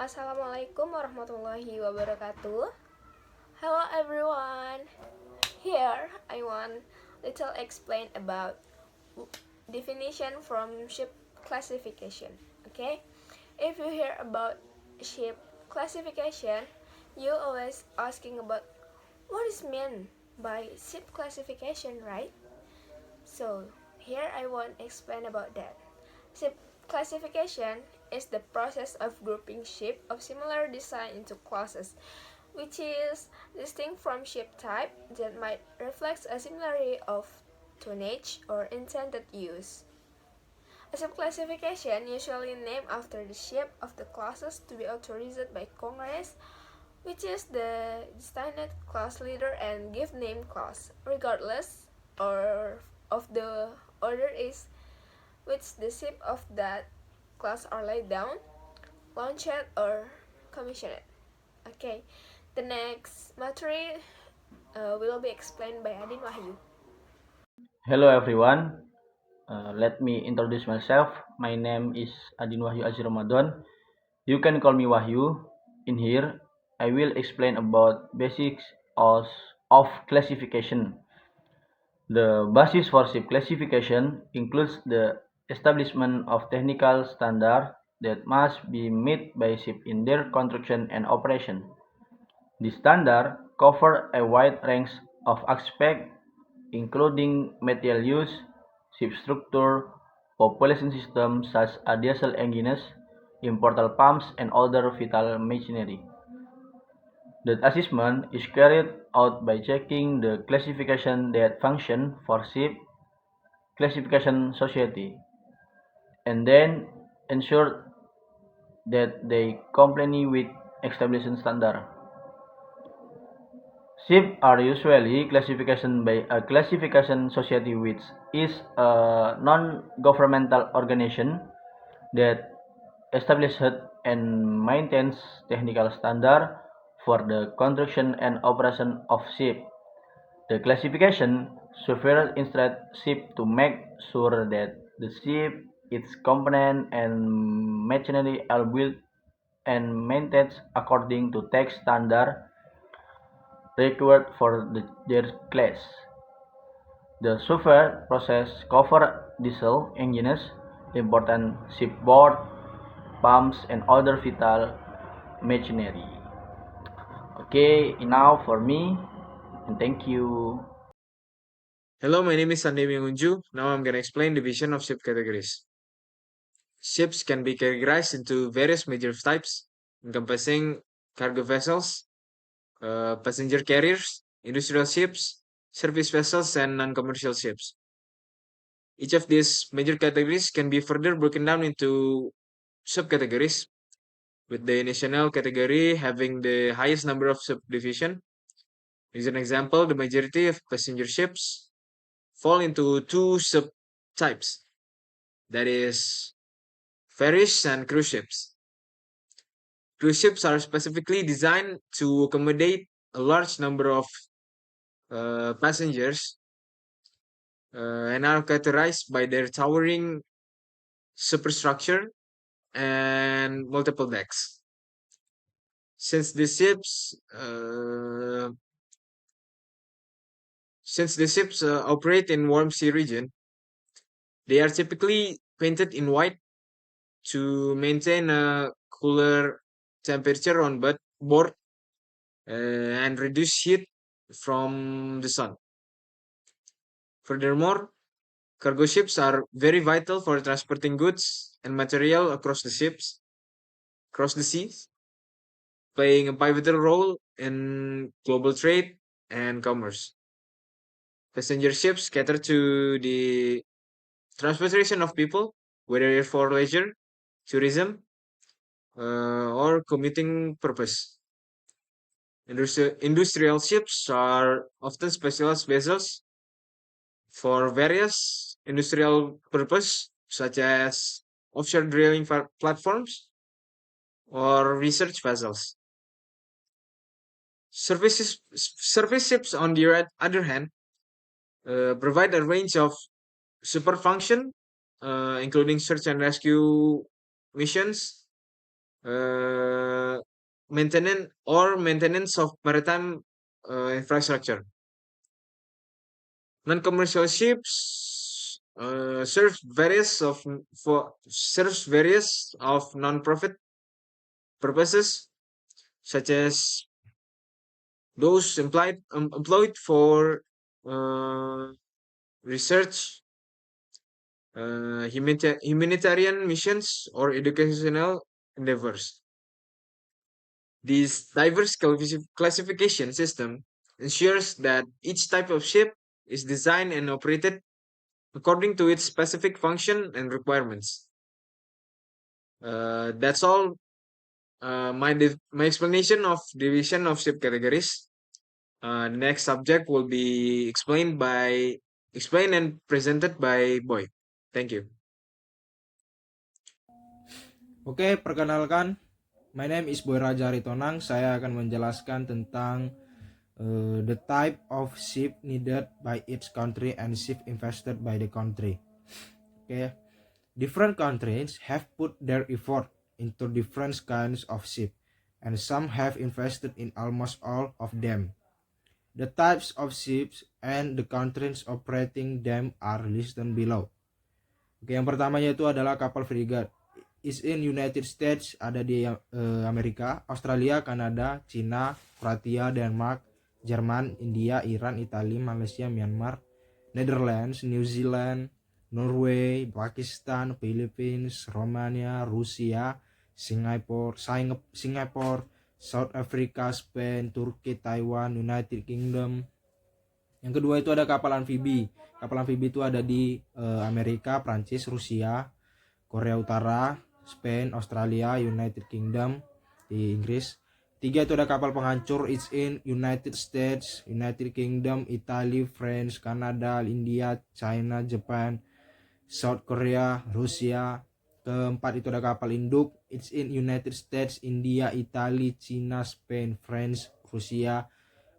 Assalamualaikum warahmatullahi wabarakatuh. Hello everyone. Here I want little explain about definition from ship classification. Okay? If you hear about ship classification, you always asking about what is meant by ship classification, right? So here I want explain about that. Ship classification is the process of grouping ship of similar design into classes, which is distinct from ship type that might reflect a similarity of tonnage or intended use. A ship classification usually named after the ship of the classes to be authorized by Congress, which is the designated class leader and give name class, regardless or of the order is which the ship of that class are laid down, launched, or commissioned. Okay, the next material will be explained by Adin Wahyu. Hello everyone. Let me introduce myself. My name is Adin Wahyu Aziz Ramadan. You can call me Wahyu. In here, I will explain about basics of classification. The basis for ship classification includes the establishment of technical standards that must be met by ship in their construction and operation. The standard cover a wide range of aspects including material use, ship structure, propulsion systems such as diesel engines, importer pumps, and other vital machinery. The assessment is carried out by checking the classification that function for ship classification society, and then ensure that they comply with established standard. Ships are usually classified by a classification society, which is a non-governmental organization that establishes and maintains technical standards for the construction and operation of ships. The classification software instructs ships to make sure that the ship, its components, and machinery are built and maintained according to tech standards required for their class. The software process covers diesel engines, important shipboard, pumps, and other vital machinery. Okay, enough for me, and thank you. Hello, my name is Sandemi Unju. Now I'm going to explain division of ship categories. Ships can be categorized into various major types, encompassing cargo vessels, passenger carriers, industrial ships, service vessels, and non-commercial ships. Each of these major categories can be further broken down into subcategories, with the national category having the highest number of subdivision. As an example, the majority of passenger ships fall into two subtypes, that is, ferries and cruise ships. Cruise ships are specifically designed to accommodate a large number of passengers and are characterized by their towering superstructure and multiple decks. Since the ships, uh, operate in warm sea region, they are typically painted in white to maintain a cooler temperature on board and reduce heat from the sun. Furthermore, cargo ships are very vital for transporting goods and material across the seas, playing a pivotal role in global trade and commerce. Passenger ships cater to the transportation of people, whether for leisure, tourism, or commuting purpose. Industrial ships are often specialized vessels for various industrial purpose, such as offshore drilling platforms or research vessels. Surface ships, on the other hand, provide a range of support function, including search and rescue missions, maintenance of maritime infrastructure. Non-commercial ships serves various of non-profit purposes, such as those employed for uh, research, humanitarian missions, or educational endeavors. This diverse classification system ensures that each type of ship is designed and operated according to its specific function and requirements. That's all. My explanation of division of ship categories. Next subject will be explained and presented by Boy. Thank you. Oke, perkenalkan, my name is Boy Raja Ritonang. Saya akan menjelaskan tentang the type of ship needed by each country and ship invested by the country. Oke, different countries have put their effort into different kinds of ship, and some have invested in almost all of them. The types of ships and the countries operating them are listed below. Oke, yang pertama yaitu adalah kapal frigate. Is in United States, ada di Amerika, Australia, Kanada, Cina, Kroatia, Denmark, Jerman, India, Iran, Italia, Malaysia, Myanmar, Netherlands, New Zealand, Norway, Pakistan, Philippines, Romania, Rusia, Singapore, South Africa, Spain, Turki, Taiwan, United Kingdom. Yang kedua itu ada kapal amfibi. Kapal amfibi itu ada di Amerika, Prancis, Rusia, Korea Utara, Spain, Australia, United Kingdom, di Inggris. Tiga itu ada kapal penghancur. It's in United States, United Kingdom, Italy, France, Kanada, India, China, Japan, South Korea, Rusia. Keempat itu ada kapal induk. It's in United States, India, Italy, China, Spain, France, Rusia,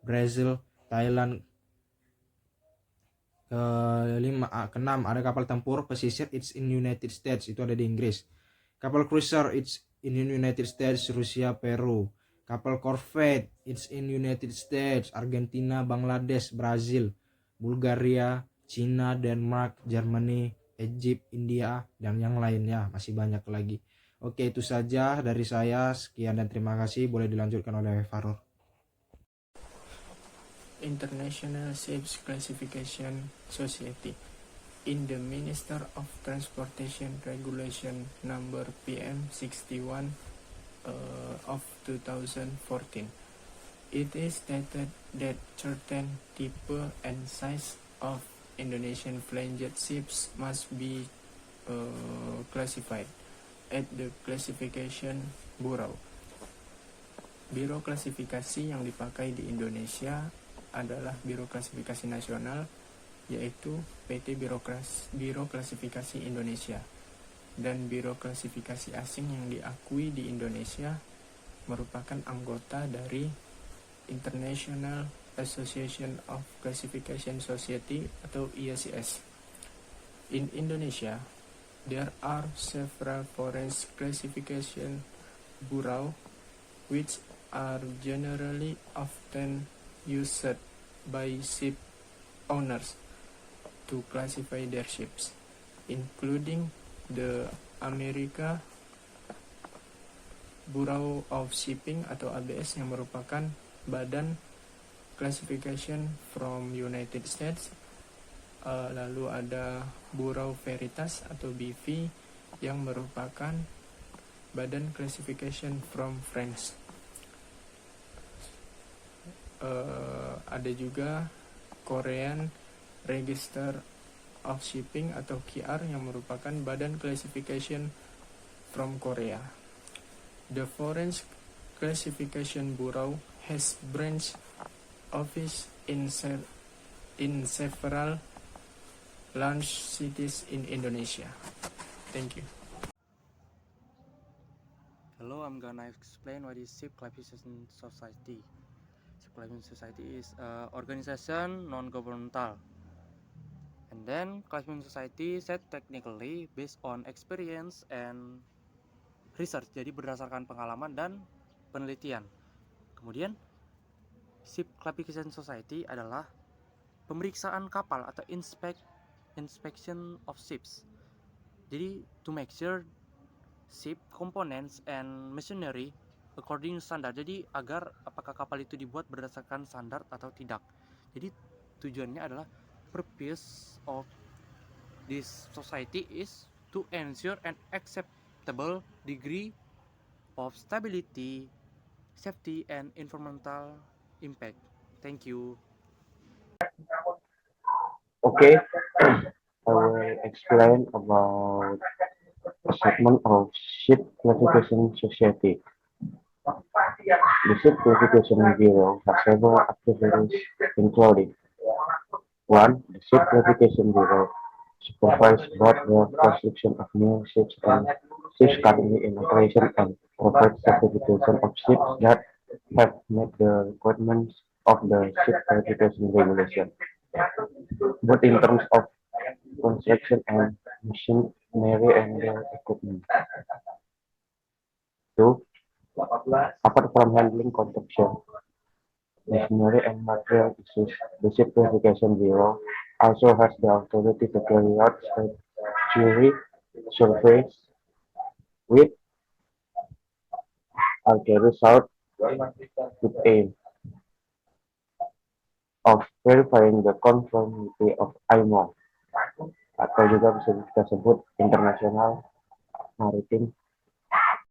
Brazil, Thailand. Keenam ada kapal tempur pesisir. It's in United States, itu ada di Inggris. Kapal cruiser, it's in United States, Rusia, Peru. Kapal corvette, it's in United States, Argentina, Bangladesh, Brazil, Bulgaria, China, Denmark, Germany, Egypt, India, dan yang lainnya. Masih banyak lagi. Oke, itu saja dari saya. Sekian dan terima kasih. Boleh dilanjutkan oleh Farul. International Ships Classification Society. In the Minister of Transportation Regulation number PM 61 of 2014, it is stated that certain type and size of Indonesian flange ships must be classified at the Classification Bureau. Biro klasifikasi yang dipakai di Indonesia adalah Biro Klasifikasi Nasional, yaitu PT Biro Klasifikasi Indonesia, dan Biro Klasifikasi Asing yang diakui di Indonesia merupakan anggota dari International Association of Classification Society atau IACS. In Indonesia, there are several foreign classification bureau which are generally often used by ship owners to classify their ships, including the America Bureau of Shipping atau ABS yang merupakan badan classification from United States. Lalu ada Bureau Veritas atau BV yang merupakan badan classification from France. Ada juga Korean Register of Shipping atau KR yang merupakan badan classification from Korea. The Foreign Classification Bureau has branch office in several large cities in Indonesia. Thank you. Hello, I'm gonna explain what is Ship Classification Society. Ship Classification Society is an organization non-governmental. And then Classification Society set technically based on experience and research. Jadi berdasarkan pengalaman dan penelitian. Kemudian Ship Classification Society adalah pemeriksaan kapal atau inspection of ships. Jadi to make sure ship components and machinery according standard. Jadi agar apakah kapal itu dibuat berdasarkan standar atau tidak. Jadi tujuannya adalah purpose of this society is to ensure an acceptable degree of stability, safety, and environmental impact. Thank you. Okay, I will explain about a segment of Ship Classification Society. The Ship Classification Bureau has several activities, including 1. The Ship Classification Bureau supervises both the construction of new ships and ships currently in operation and provides certification of ships that have met the requirements of the Ship Classification Regulation, both in terms of construction and machinery and their equipment. 2. Apart from handling construction, machinery and material issues, the Ship Classification Bureau also has the authority to carry out statutory surveys with are carried out with aim of verifying the conformity of IMO atau juga bisa kita sebut International Maritime